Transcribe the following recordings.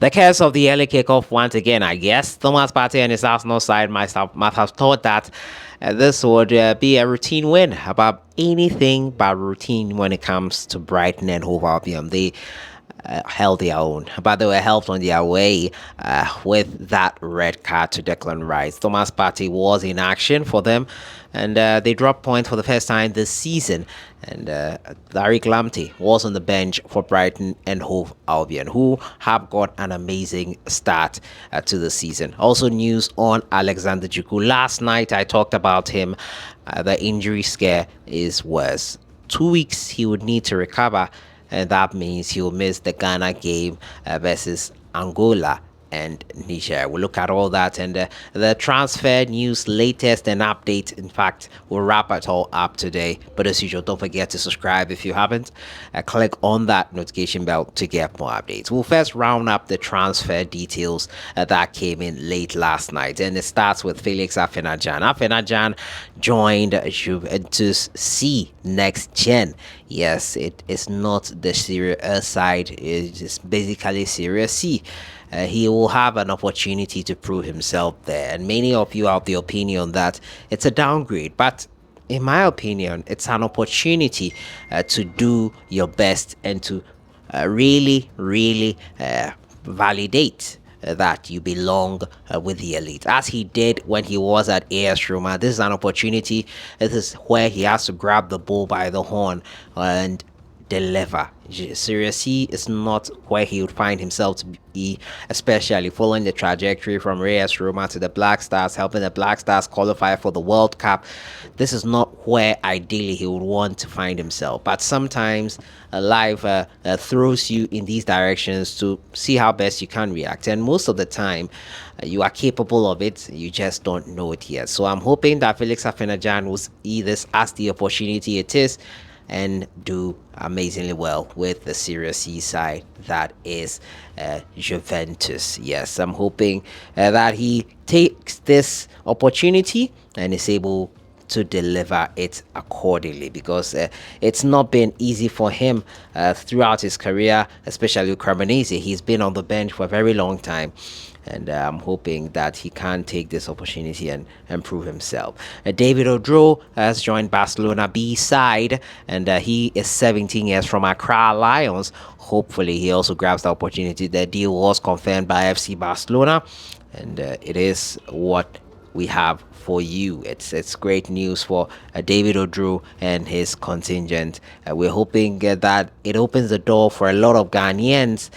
The curse of the early kickoff once again, I guess. Thomas Partey and his Arsenal side might have thought that this would be a routine win, about anything but routine when it comes to Brighton and Hove Albion. They held their own, but they were helped on their way with that red card to Declan Rice. Thomas Partey was in action for them, and they dropped points for the first time this season. And Tariq Lamptey was on the bench for Brighton and Hove Albion, who have got an amazing start to the season. Also, news on Alexander Djiku. Last night I talked about him. The injury scare is worse. 2 weeks he would need to recover, and that means he'll miss the Ghana game versus Angola and Niger. We'll look at all that and the transfer news, latest and update. In fact, we'll wrap it all up today. But as usual, don't forget to subscribe if you haven't. Click on that notification bell to get more updates. We'll first round up the transfer details that came in late last night, and it starts with Felix Afenajan. Afenajan joined Juventus C next gen. Yes, it is not the Serie A side, it is basically Serie C. He will have an opportunity to prove himself there. And many of you have the opinion that it's a downgrade, but in my opinion, it's an opportunity to do your best and to really validate that you belong with the elite, as he did when he was at AS Roma. This is an opportunity. This is where he has to grab the bull by the horn and deliver. Serie C is not where he would find himself to be, especially following the trajectory from AS Roma to the Black Stars, helping the Black Stars qualify for the World Cup. This is not where ideally he would want to find himself. But sometimes life throws you in these directions to see how best you can react. And most of the time, you are capable of it, you just don't know it yet. So I'm hoping that Felix Afenajan will see this as the opportunity it is and do amazingly well with the Serie C side that is Juventus. Yes, I'm hoping that he takes this opportunity and is able to deliver it accordingly, because it's not been easy for him throughout his career, especially with Cremonese. He's been on the bench for a very long time, and I'm hoping that he can take this opportunity and prove himself. David Odro has joined Barcelona B side, and he is 17 years from Accra Lions. Hopefully he also grabs the opportunity. The deal was confirmed by FC Barcelona, and it is what we have for you. It's great news for David Odro and his contingent. We're hoping that it opens the door for a lot of Ghanaians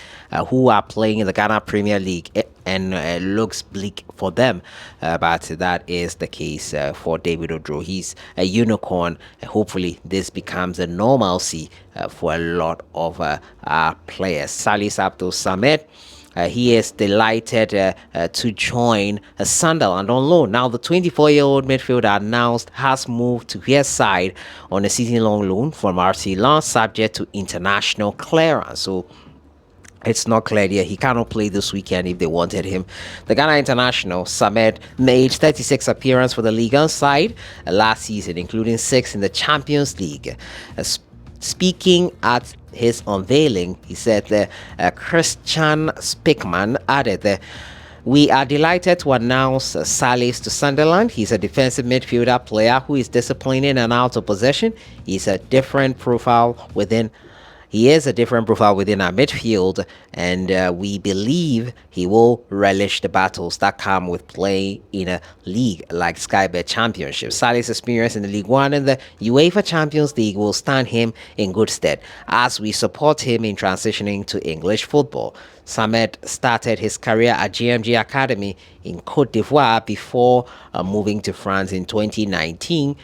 who are playing in the Ghana Premier League, and looks bleak for them, but that is the case for David Odro. He's a unicorn. Hopefully this becomes a normalcy for a lot of our players. Salis Abdul Samed, he is delighted to join Sunderland on loan. Now, the 24-year-old midfielder announced has moved to his side on a season-long loan from RC Lens, subject to international clearance. So it's not clear yet. He cannot play this weekend if they wanted him. The Ghana international, Samed, made 36 appearances for the Ligue 1 side last season, including 6 in the Champions League. Speaking at his unveiling, he said that Christian Spickman added that we are delighted to announce Salis to Sunderland. He's a defensive midfielder player who is disciplined in and out of possession. He's a different profile within He is a different profile within our midfield, and we believe he will relish the battles that come with playing in a league like Sky Bet Championship. Salih's experience in the League One and the UEFA Champions League will stand him in good stead as we support him in transitioning to English football. Samed started his career at GMG Academy in Cote d'Ivoire before moving to France in 2019,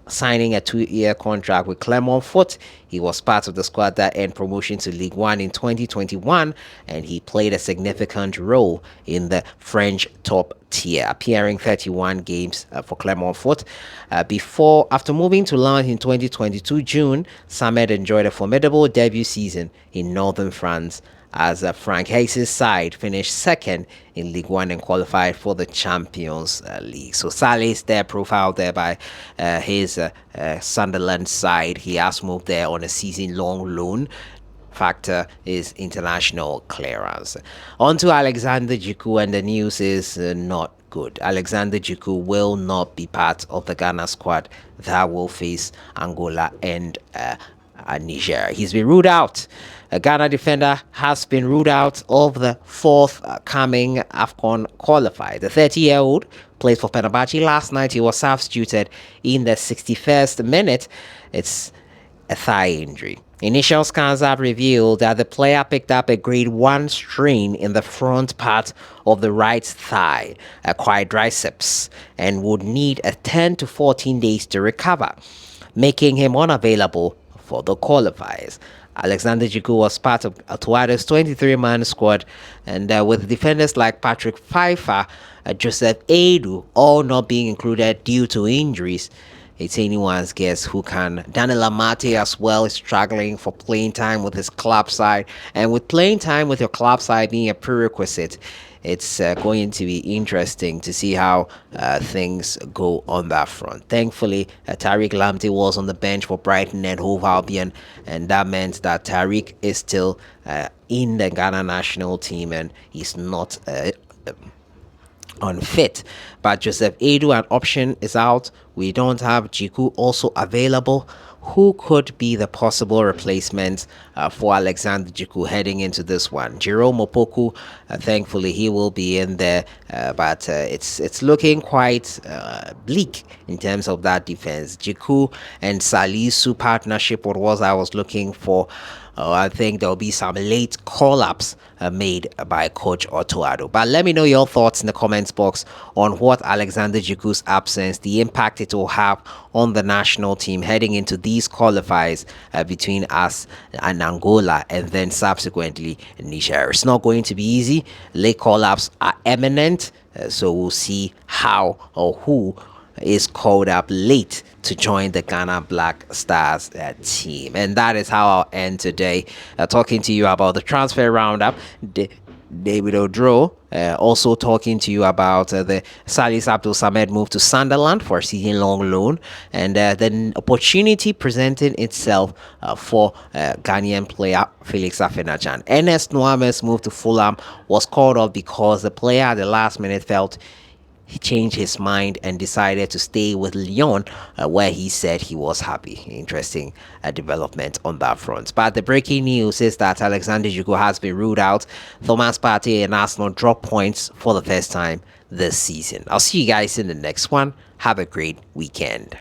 signing a 2-year contract with Clermont Foot. He was part of the squad that earned promotion to League One in 2021, and he played a significant role in the French top tier, appearing 31 games for Clermont Foot. After moving to Lens in 2022 June, Samed enjoyed a formidable debut season in northern France as Frank Hayes' side finished second in League One and qualified for the Champions League. So Salih's there, profiled there by his Sunderland side. He has moved there on a season-long loan. factor is international clearance. On to Alexander Djiku, and the news is not good. Alexander Djiku will not be part of the Ghana squad that will face Angola and Niger. He's been ruled out. A Ghana defender has been ruled out of the forthcoming Afcon qualifier. The 30-year-old played for Fenerbahce last night. He was substituted in the 61st minute. It's a thigh injury. Initial scans have revealed that the player picked up a grade 1 strain in the front part of the right thigh, a quadriceps, and would need a 10 to 14 days to recover, making him unavailable for the qualifiers. Alexander Djiku was part of Atuado's 23-man squad, and with defenders like Patrick Pfeiffer, Joseph Edu all not being included due to injuries, it's anyone's guess who can. Daniel Amate as well is struggling for playing time with his club side, and with playing time with your club side being a prerequisite, it's going to be interesting to see how things go on that front. Thankfully, Tariq Lamptey was on the bench for Brighton and Hove Albion, and that meant that Tariq is still in the Ghana national team and he's not unfit. But Joseph Edu, an option, is out. We don't have Djiku also available. Who could be the possible replacement for Alexander Djiku heading into this one? Jerome Opoku, thankfully he will be in there, but it's looking quite bleak in terms of that defense. Djiku and Salisu partnership, what was I was looking for. I think there'll be some late call-ups made by Coach Otoado. But let me know your thoughts in the comments box on what Alexander Djiku's absence, the impact it will have on the national team heading into these qualifiers between us and Angola, and then subsequently Niger. It's not going to be easy. Late call-ups are imminent, so we'll see how or who is called up late to join the Ghana Black Stars team. And that is how I'll end today, talking to you about the transfer roundup. David Odro, also talking to you about the Salis Abdul Samed move to Sunderland for a season-long loan, and the opportunity presenting itself for Ghanaian player Felix Afenajan. Ernest Nuame's move to Fulham was called off because the player at the last minute felt he changed his mind and decided to stay with Lyon, where he said he was happy. Interesting development on that front. But the breaking news is that Alexander Djiku has been ruled out. Thomas Partey and Arsenal drop points for the first time this season. I'll see you guys in the next one. Have a great weekend.